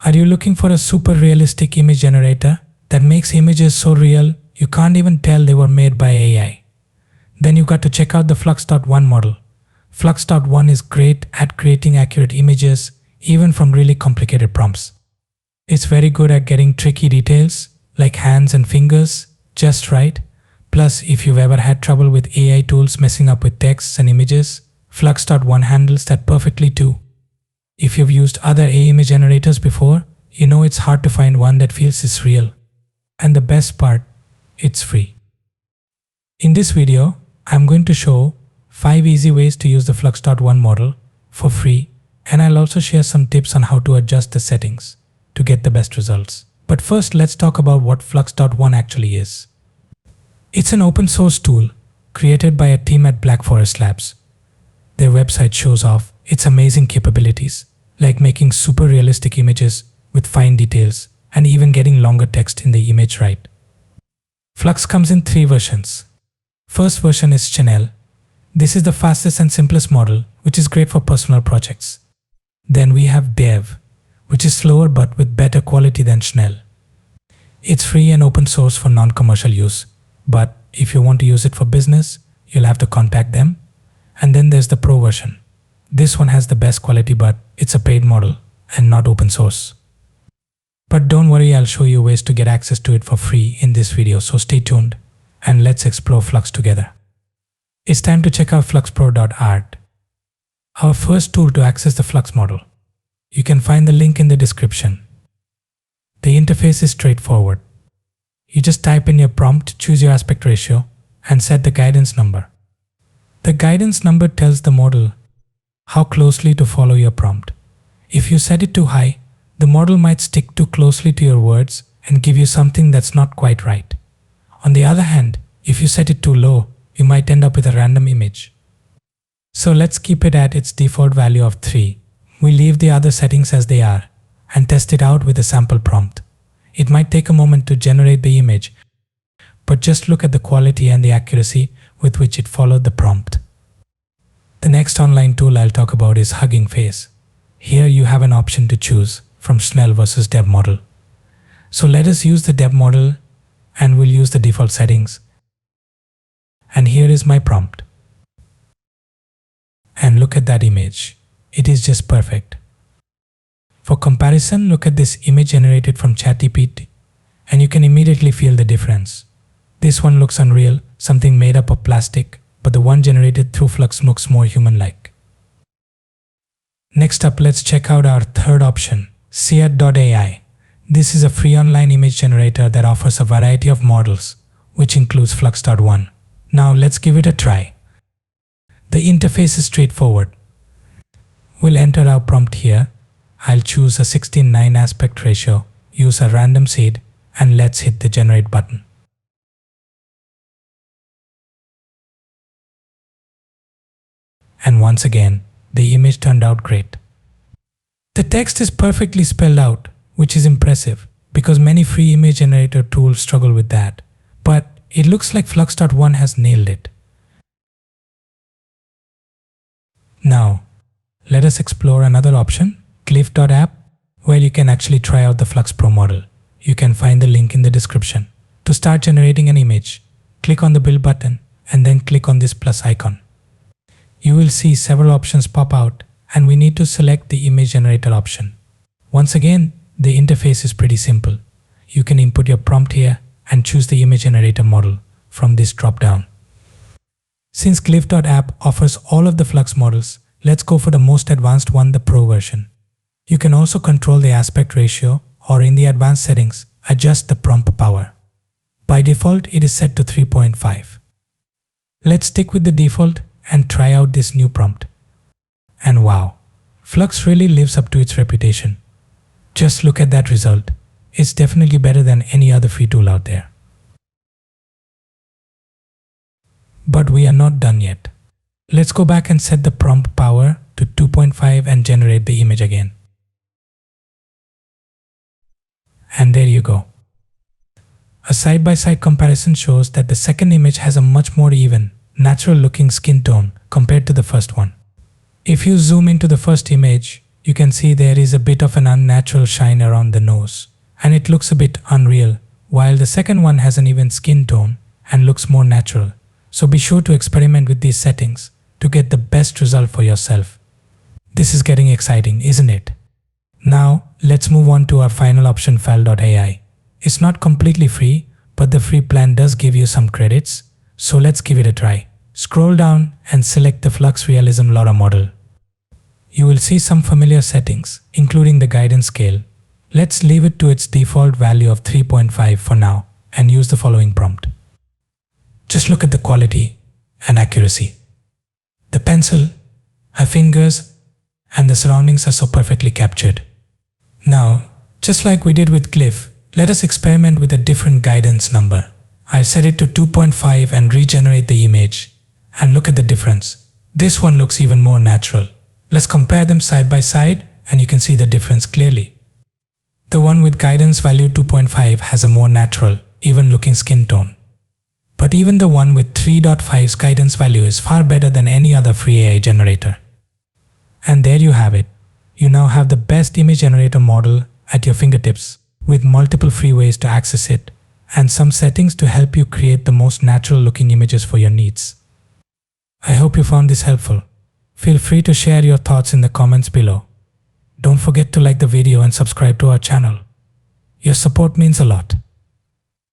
Are you looking for a super realistic image generator that makes images so real you can't even tell they were made by AI? Then you got to check out the Flux.1 model. Flux.1 is great at creating accurate images even from really complicated prompts. It's very good at getting tricky details like hands and fingers just right. Plus, if you've ever had trouble with AI tools messing up with texts and images, Flux.1 handles that perfectly too. If you've used other AI image generators before, you know it's hard to find one that feels it's real. And the best part, it's free. In this video, I'm going to show 5 easy ways to use the Flux.1 model for free, and I'll also share some tips on how to adjust the settings to get the best results. But first, let's talk about what Flux.1 actually is. It's an open source tool created by a team at Black Forest Labs. Their website shows off its amazing capabilities, like making super realistic images with fine details and even getting longer text in the image right. Flux comes in 3 versions. First version is Schnell. This is the fastest and simplest model, which is great for personal projects. Then we have Dev, which is slower but with better quality than Schnell. It's free and open source for non-commercial use, but if you want to use it for business, you'll have to contact them. And then there's the Pro version. This one has the best quality, but it's a paid model and not open source. But don't worry, I'll show you ways to get access to it for free in this video, so stay tuned and let's explore Flux together. It's time to check out Flux Pro Art, our first tool to access the Flux model. You can find the link in the description. The interface is straightforward. You just type in your prompt, choose your aspect ratio, and set the guidance number. The guidance number tells the model how closely to follow your prompt. If you set it too high, the model might stick too closely to your words and give you something that's not quite right. On the other hand, if you set it too low, you might end up with a random image. So let's keep it at its default value of 3. We leave the other settings as they are and test it out with a sample prompt. It might take a moment to generate the image, but just look at the quality and the accuracy with which it followed the prompt. The next online tool I'll talk about is Hugging Face. Here you have an option to choose from Schnell versus Dev model. So let us use the Dev model and we'll use the default settings. And here is my prompt. And look at that image. It is just perfect. For comparison, look at this image generated from ChatGPT and you can immediately feel the difference. This one looks unreal, something made up of plastic, but the one generated through Flux looks more human-like. Next up, let's check out our third option, AI. This is a free online image generator that offers a variety of models, which includes Flux.1. Now let's give it a try. The interface is straightforward. We'll enter our prompt here. I'll choose a 16:9 aspect ratio, use a random seed, and let's hit the generate button. And once again, the image turned out great. The text is perfectly spelled out, which is impressive because many free image generator tools struggle with that. But it looks like Flux.1 has nailed it. Now, let us explore another option, Glif App, where you can actually try out the Flux Pro model. You can find the link in the description. To start generating an image, click on the build button and then click on this plus icon. You will see several options pop out and we need to select the image generator option. Once again, the interface is pretty simple. You can input your prompt here and choose the image generator model from this drop down. Since Glif App offers all of the Flux models, let's go for the most advanced one, the Pro version. You can also control the aspect ratio or in the advanced settings, adjust the prompt power. By default, it is set to 3.5. Let's stick with the default and try out this new prompt. And wow, Flux really lives up to its reputation. Just look at that result. It's definitely better than any other free tool out there. But we are not done yet. Let's go back and set the prompt power to 2.5 and generate the image again. And there you go. A side-by-side comparison shows that the second image has a much more even, natural looking skin tone compared to the first one. If you zoom into the first image, you can see there is a bit of an unnatural shine around the nose, and it looks a bit unreal, while the second one has an even skin tone and looks more natural. So be sure to experiment with these settings to get the best result for yourself. This is getting exciting, isn't it? Now, let's move on to our final option, Fal AI. It's not completely free, but the free plan does give you some credits, so let's give it a try. Scroll down and select the Flux Realism LoRa model. You will see some familiar settings, including the guidance scale. Let's leave it to its default value of 3.5 for now and use the following prompt. Just look at the quality and accuracy. The pencil, her fingers, and the surroundings are so perfectly captured. Now, just like we did with Glif, let us experiment with a different guidance number. I'll set it to 2.5 and regenerate the image. And look at the difference. This one looks even more natural. Let's compare them side by side and you can see the difference clearly. The one with guidance value 2.5 has a more natural, even looking skin tone. But even the one with 3.5's guidance value is far better than any other free AI generator. And there you have it. You now have the best image generator model at your fingertips, with multiple free ways to access it and some settings to help you create the most natural looking images for your needs. I hope you found this helpful. Feel free to share your thoughts in the comments below. Don't forget to like the video and subscribe to our channel. Your support means a lot.